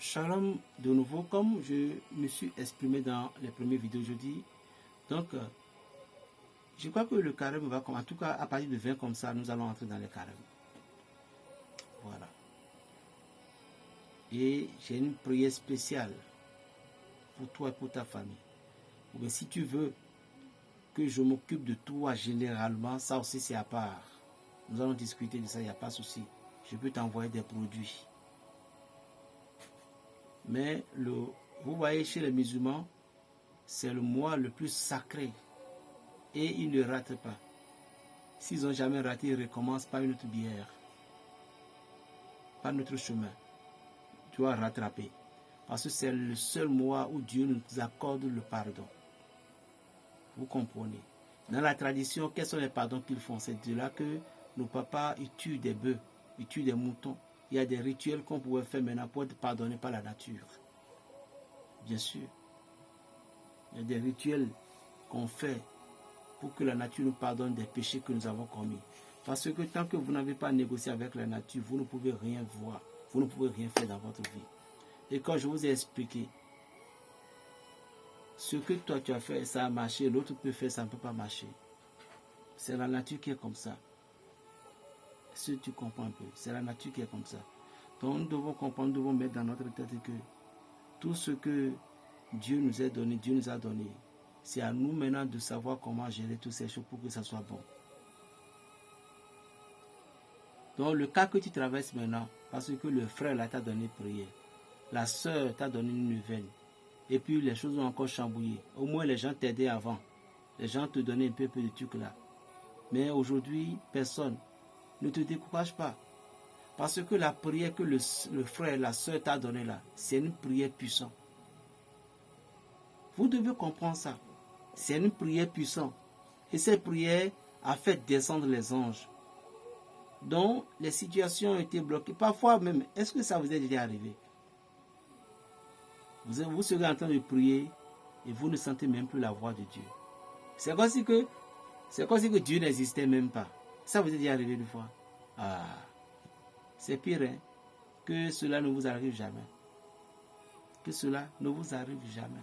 Shalom de nouveau, comme je me suis exprimé dans les premières vidéos jeudi. Donc, je crois que le carême va, en tout cas à partir de 20 comme ça, nous allons entrer dans les carêmes. Voilà. Et j'ai une prière spéciale pour toi et pour ta famille. Mais si tu veux que je m'occupe de toi généralement, ça aussi c'est à part. Nous allons discuter de ça, il n'y a pas de souci. Je peux t'envoyer des produits. Mais vous voyez, chez les musulmans, c'est le mois le plus sacré. Et ils ne ratent pas. S'ils n'ont jamais raté, ils recommencent par une autre bière. Par notre chemin. Tu dois rattraper. Parce que c'est le seul mois où Dieu nous accorde le pardon. Vous comprenez? Dans la tradition, quels sont les pardons qu'ils font? C'est de là que nos papas, ils tuent des bœufs, ils tuent des moutons. Il y a des rituels qu'on pouvait faire maintenant pour être pardonné par la nature. Bien sûr. Il y a des rituels qu'on fait pour que la nature nous pardonne des péchés que nous avons commis. Parce que tant que vous n'avez pas négocié avec la nature, vous ne pouvez rien voir. Vous ne pouvez rien faire dans votre vie. Et quand je vous ai expliqué, ce que toi tu as fait, ça a marché, l'autre peut faire, ça ne peut pas marcher. C'est la nature qui est comme ça. Si tu comprends un peu, c'est la nature qui est comme ça. Donc nous devons comprendre, nous devons mettre dans notre tête que tout ce que Dieu nous a donné, c'est à nous maintenant de savoir comment gérer toutes ces choses pour que ça soit bon. Donc le cas que tu traverses maintenant, parce que le frère là t'a donné prière, la soeur t'a donné une nouvelle, et puis les choses ont encore chambouillé. Au moins les gens t'aidaient avant, les gens te donnaient un peu de trucs là. Mais aujourd'hui, personne. Ne te décourage pas. Parce que la prière que le frère, la soeur t'a donnée là, c'est une prière puissante. Vous devez comprendre ça. C'est une prière puissante. Et cette prière a fait descendre les anges. Donc, les situations ont été bloquées. Parfois même, est-ce que ça vous est déjà arrivé? Vous serez en train de prier et vous ne sentez même plus la voix de Dieu. C'est comme si que Dieu n'existait même pas. Ça vous est déjà arrivé une fois? Ah, c'est pire, hein? Que cela ne vous arrive jamais. Que cela ne vous arrive jamais.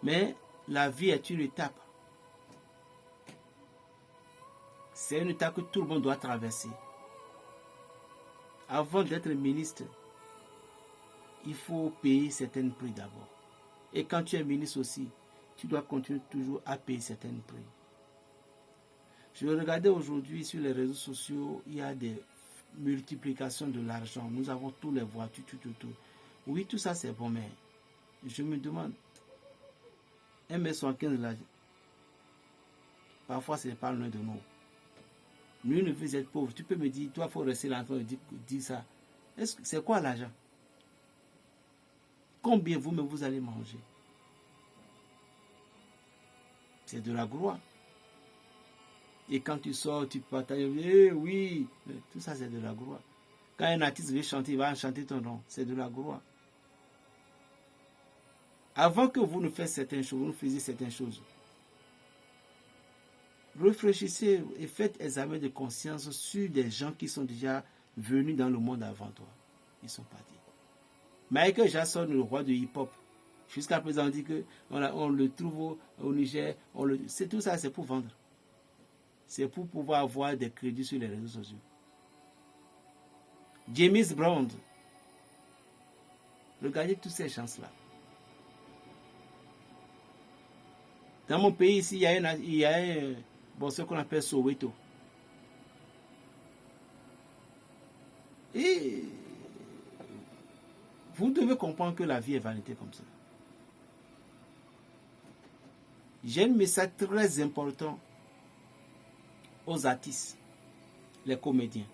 Mais la vie est une étape. C'est une étape que tout le monde doit traverser. Avant d'être ministre, il faut payer certains prix d'abord. Et quand tu es ministre aussi, tu dois continuer toujours à payer certains prix. Je regardais aujourd'hui sur les réseaux sociaux, il y a des multiplications de l'argent. Nous avons tous les voitures, tout. Oui, tout ça c'est bon, mais je me demande, 1,75 m là, parfois c'est pas loin de nous. Nous ne vous êtes pauvres. Tu peux me dire, toi, il faut rester là en train de dire ça. C'est quoi l'argent? Combien vous-même vous allez manger? C'est de la gloire. Et quand tu sors, tu partages, oui, tout ça c'est de la gloire. Quand un artiste veut chanter, il va chanter ton nom, c'est de la gloire. Avant que vous ne fassiez certaines choses, vous ne faisiez certaines choses. Réfléchissez et faites examen de conscience sur des gens qui sont déjà venus dans le monde avant toi. Ils sont partis. Michael Jackson, le roi du hip-hop, jusqu'à présent on dit qu'on le trouve au Niger. C'est tout ça, c'est pour vendre. C'est pour pouvoir avoir des crédits sur les réseaux sociaux. James Brown. Regardez toutes ces chances-là. Dans mon pays ici, il y a ce qu'on appelle Soweto. Et vous devez comprendre que la vie est vanité comme ça. J'ai un message très important aux artistes, les comédiens.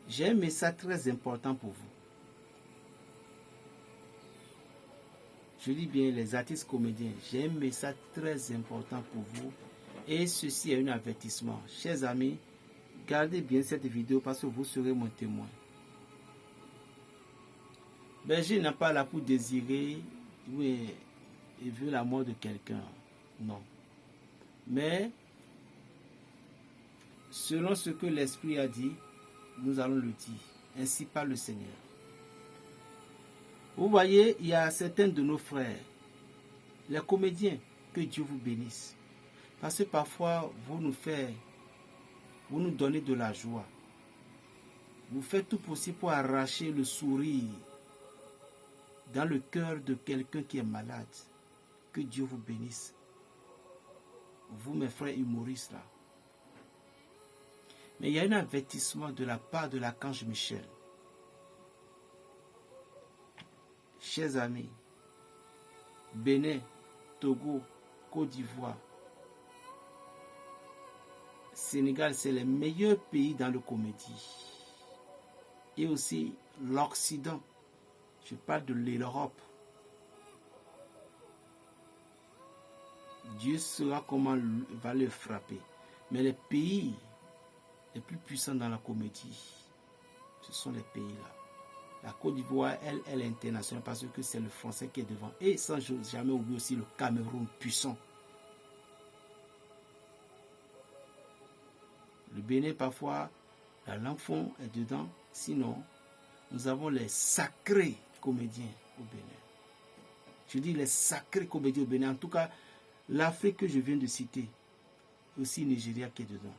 J'ai un message très important pour vous. Je dis bien les artistes comédiens, j'ai un message très important pour vous. Et ceci est un avertissement. Chers amis, gardez bien cette vidéo parce que vous serez mon témoin. Berger n'est pas là pour désirer, oui, il veut la mort de quelqu'un. Non. Mais selon ce que l'Esprit a dit, nous allons le dire. Ainsi parle le Seigneur. Vous voyez, il y a certains de nos frères, les comédiens, que Dieu vous bénisse. Parce que parfois, vous nous donnez de la joie. Vous faites tout possible pour arracher le sourire dans le cœur de quelqu'un qui est malade. Que Dieu vous bénisse. Vous, mes frères humoristes, là. Mais il y a un avertissement de la part de l'archange Michel. Chers amis, Bénin, Togo, Côte d'Ivoire, Sénégal, c'est les meilleurs pays dans le comédie. Et aussi l'Occident. Je parle de l'Europe. Dieu saura comment il va le frapper. Mais les pays les plus puissants dans la comédie, ce sont les pays-là. La Côte d'Ivoire, elle est internationale parce que c'est le français qui est devant. Et sans jamais oublier aussi le Cameroun puissant. Le Bénin, parfois, la langue fond est dedans. Sinon, nous avons les sacrés comédiens au Bénin. Je dis les sacrés comédiens au Bénin. En tout cas, l'Afrique que je viens de citer, aussi Nigeria qui est dedans.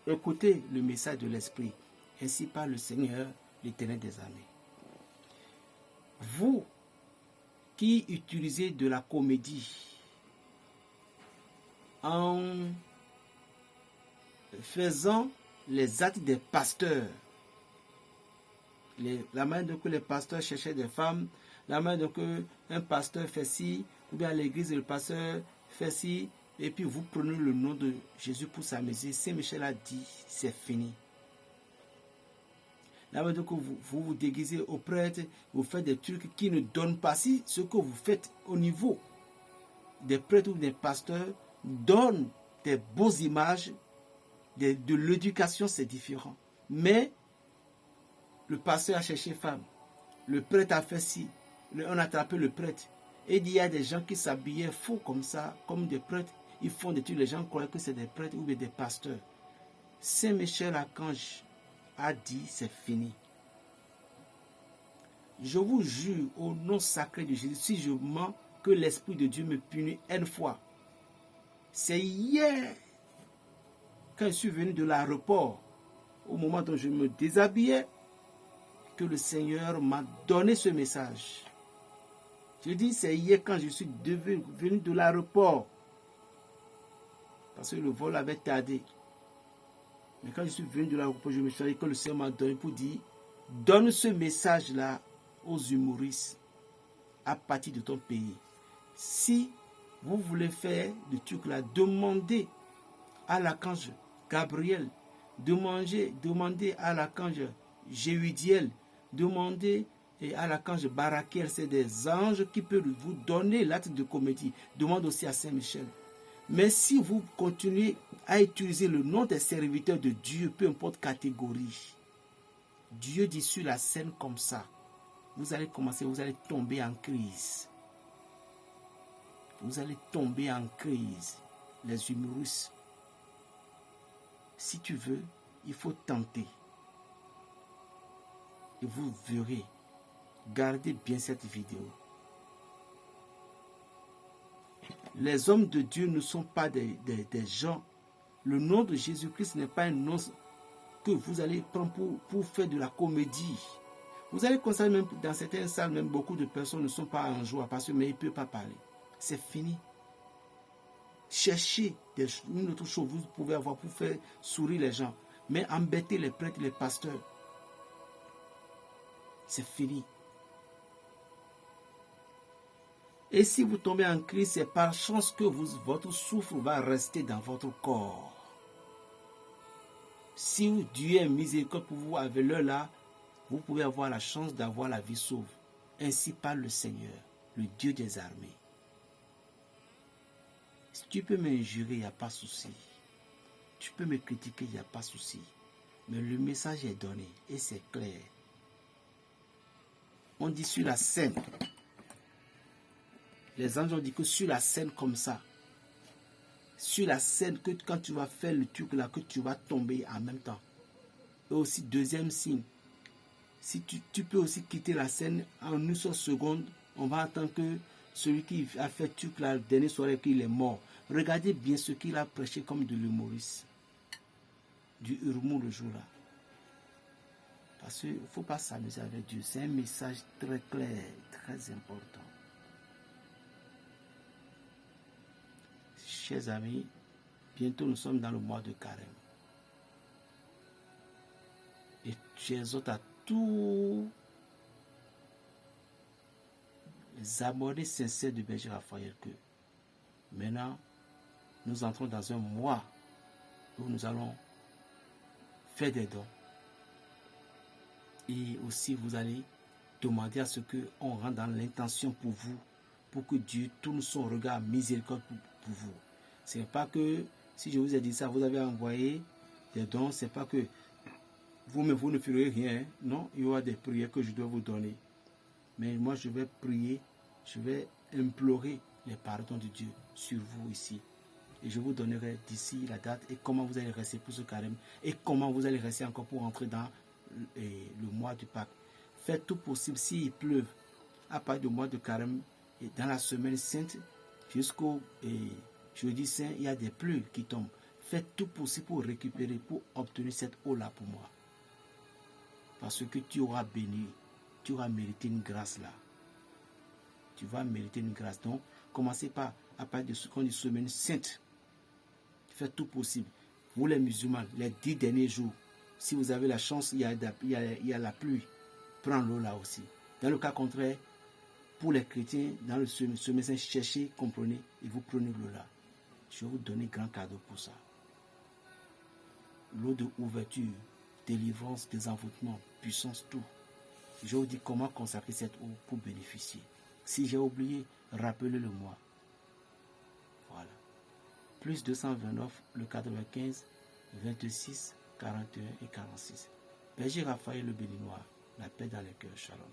Écoutez le message de l'Esprit. Ainsi parle le Seigneur, l'Éternel des armées. Vous qui utilisez de la comédie en faisant les actes des pasteurs, la manière dont les pasteurs cherchaient des femmes, la manière dont un pasteur fait ci, ou bien à l'église le pasteur fait ci, et puis vous prenez le nom de Jésus pour s'amuser. Saint Michel a dit, c'est fini. La manière dont vous déguisez au prêtre, vous faites des trucs qui ne donnent pas. Si ce que vous faites au niveau des prêtres ou des pasteurs donne des beaux images, de l'éducation, c'est différent. Mais le pasteur a cherché femme, le prêtre a fait ci, on a attrapé le prêtre. Et il y a des gens qui s'habillaient faux comme ça, comme des prêtres. Ils font des trucs, les gens croient que c'est des prêtres ou des pasteurs. Saint Michel Archange a dit, c'est fini. Je vous jure au nom sacré de Jésus, si je mens, que l'Esprit de Dieu me punit une fois. C'est hier, quand je suis venu de l'aéroport, au moment où je me déshabillais, que le Seigneur m'a donné ce message. Je dis, c'est hier quand je suis venu de l'aéroport. Parce que le vol avait tardé. Mais quand je suis venu de l'aéroport, je me suis dit que le Seigneur m'a donné pour dire, donne ce message-là aux humoristes à partir de ton pays. Si vous voulez faire le truc là, demandez à l'archange Gabriel, demandez à l'archange Jéhudiel, demandez à l'archange Barakiel, c'est des anges qui peuvent vous donner l'acte de comédie. Demande aussi à Saint Michel. Mais si vous continuez à utiliser le nom des serviteurs de Dieu, peu importe catégorie, Dieu dit sur la scène comme ça, vous allez tomber en crise. Vous allez tomber en crise, les humoristes. Si tu veux, il faut tenter. Et vous verrez. Gardez bien cette vidéo. Les hommes de Dieu ne sont pas des gens. Le nom de Jésus-Christ n'est pas un nom que vous allez prendre pour faire de la comédie. Vous allez constater même dans certaines salles, même beaucoup de personnes ne sont pas en joie parce que mais ils ne peuvent pas parler. C'est fini. Cherchez une autre chose que vous pouvez avoir pour faire sourire les gens. Mais embêter les prêtres, les pasteurs. C'est fini. Et si vous tombez en crise, c'est par chance que votre souffle va rester dans votre corps. Si Dieu est miséricordieux pour vous avec l'heure là, vous pouvez avoir la chance d'avoir la vie sauve. Ainsi parle le Seigneur, le Dieu des armées. Si tu peux m'injurer, il n'y a pas de souci. Tu peux me critiquer, il n'y a pas de souci. Mais le message est donné et c'est clair. On dit sur la scène. Les anges ont dit que sur la scène comme ça, sur la scène que quand tu vas faire le truc là, que tu vas tomber en même temps. Et aussi, deuxième signe, si tu peux aussi quitter la scène en une seule seconde, on va attendre que celui qui a fait le truc là, le dernier soirée, qu'il est mort. Regardez bien ce qu'il a prêché comme de l'humoriste, du humour le jour là. Parce qu'il ne faut pas s'amuser avec Dieu. C'est un message très clair, très important. Chers amis, bientôt nous sommes dans le mois de Carême. Et j'exhorte à tous les abonnés sincères de Berger Raphaël que maintenant, nous entrons dans un mois où nous allons faire des dons. Et aussi, vous allez demander à ce qu'on rentre dans l'intention pour vous, pour que Dieu tourne son regard miséricorde pour vous. Ce n'est pas que, si je vous ai dit ça, vous avez envoyé des dons, ce n'est pas que vous ne ferez rien. Non, il y aura des prières que je dois vous donner. Mais moi, je vais prier, je vais implorer les pardons de Dieu sur vous ici. Et je vous donnerai d'ici la date et comment vous allez rester pour ce carême et comment vous allez rester encore pour entrer dans le mois du Pâques. Faites tout possible s'il pleuve à partir du mois de carême et dans la semaine sainte jusqu'au jeudi saint, il y a des pluies qui tombent. Faites tout possible pour récupérer, pour obtenir cette eau-là pour moi. Parce que tu auras béni, tu auras mérité une grâce là. Tu vas mériter une grâce. Donc, commencez par à partir de ce qu'on dit semaine sainte. Faites tout possible. Vous les musulmans, les 10 derniers jours, si vous avez la chance, il y a la pluie. Prends l'eau là aussi. Dans le cas contraire, pour les chrétiens, dans le semaine sainte, cherchez, comprenez, et vous prenez l'eau là. Je vais vous donner grand cadeau pour ça. L'eau de ouverture, délivrance, désenvoûtement, puissance, tout. Je vous dis comment consacrer cette eau pour bénéficier. Si j'ai oublié, rappelez-le moi. Voilà. Plus 229, le 95, 26, 41 et 46. Berger Raphaël le Béninois, la paix dans les cœurs, shalom.